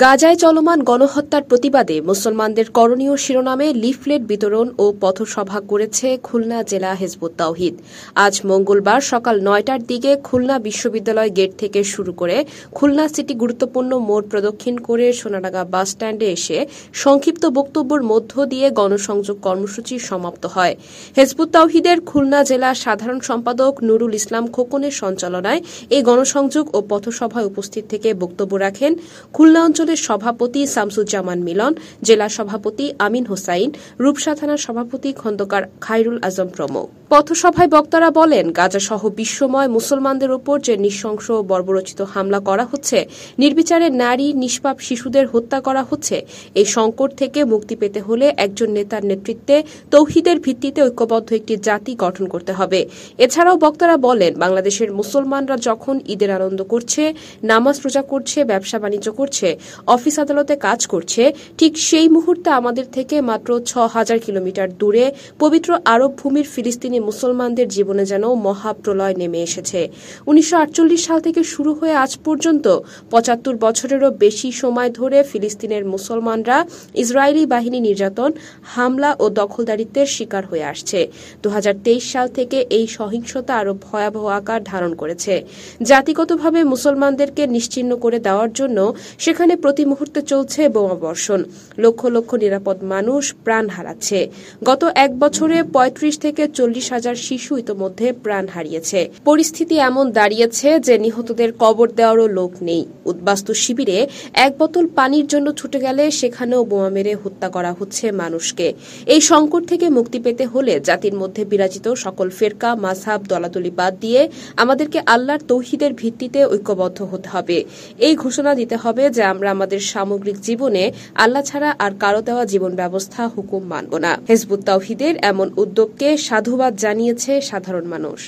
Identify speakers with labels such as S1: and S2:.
S1: গাজায় চলমান গণহত্যার প্রতিবাদে মুসলমানদের করণীয় শিরোনামে লিফলেট বিতরণ ও পথসভা করেছে খুলনা জেলা হিজবুত তাওহীদ। আজ মঙ্গলবার সকাল ৯টার দিকে খুলনা বিশ্ববিদ্যালয় গেট থেকে শুরু করে খুলনা সিটি গুরুত্বপূর্ণ মোড় প্রদক্ষিণ করে সোনাডাঙ্গা বাসস্ট্যান্ডে এসে সংক্ষিপ্ত বক্তব্যের মধ্য দিয়ে গণসংযোগ কর্মসূচি সমাপ্ত হয়। হিজবুত তাওহীদের খুলনা জেলা সাধারণ সম্পাদক নুরুল ইসলাম খোকনের সঞ্চালনায় এই গণসংযোগ ও পথসভায় উপস্থিত থেকে বক্তব্য রাখেন খুলনা অঞ্চলের সভাপতি শামসুজ্জামান মিলন, জেলা সভাপতি আমিন হোসাইন, রূপসা থানার সভাপতি খন্দকার খায়রুল আজম প্রমুখ। পথসভায় বক্তারা বলেন, গাজাসহ বিশ্বময় মুসলমানদের ওপর যে নৃশংস ও বর্বরচিত হামলা করা হচ্ছে, নির্বিচারে নারী, নিষ্পাপ শিশুদের হত্যা করা হচ্ছে, এই সংকট থেকে মুক্তি পেতে হলে একজন নেতার নেতৃত্বে তৌহিদের ভিত্তিতে ঐক্যবদ্ধ একটি জাতি গঠন করতে হবে। এছাড়াও বক্তারা বলেন, বাংলাদেশের মুসলমানরা যখন ঈদের আনন্দ করছে, নামাজ রোজা করছে, ব্যবসা বাণিজ্য করছে, অফিস আদালতে কাজ করছে, ঠিক সেই মুহূর্তে আমাদের থেকে মাত্র ৬,০০০ কিলোমিটার দূরে পবিত্র আরব ভূমির ফিলিস্তিনি মুসলমানদের জীবনে যেন মহাপ্রলয় নেমে এসেছে। ১৯৪৮ সাল থেকে শুরু হয়ে আজ পর্যন্ত ৭৫ বছরেরও বেশি সময় ধরে ফিলিস্তিনের মুসলমানরা ইসরায়েলি বাহিনী নির্যাতন, হামলা ও দখলদারিত্বের শিকার হয়ে আসছে। ২০২৩ সাল থেকে এই সহিংসতা আরো ভয়াবহ আকার ধারণ করেছে। জাতিগতভাবে মুসলমানদেরকে নিশ্চিহ্ন করে দেওয়ার জন্য সেখানে প্রতি মুহূর্তে চলছে বোমাবর্ষণ। লক্ষ লক্ষ নিরাপদ মানুষ প্রাণ হারাচ্ছে। গত এক বছরে ৩৫ থেকে ৪০,০০০ শিশু ইতোমধ্যে প্রাণ হারিয়েছে। পরিস্থিতি এমন দাঁড়িয়েছে যে নিহতদের কবর দেওয়ারও লোক নেই। উদ্বাস্তু শিবিরে এক বোতল পানির জন্য ছুটে গেলে সেখানেও বোমা মেরে হত্যা করা হচ্ছে মানুষকে। এই সংকট থেকে মুক্তি পেতে হলে জাতির মধ্যে বিরাজিত সকল ফেরকা, মাযহাব, দলাদলি বাদ দিয়ে আমাদেরকে আল্লাহর তৌহিদের ভিত্তিতে ঐক্যবদ্ধ হতে হবে। এই ঘোষণা দিতে হবে যে আমরা আমাদের সামগ্রিক জীবনে আল্লাহ ছাড়া আর কারো দেওয়া জীবন ব্যবস্থা, হুকুম মানব না। হিজবুত তাওহীদের এমন উদ্যোগকে সাধুবাদ জানিয়েছে সাধারণ মানুষ।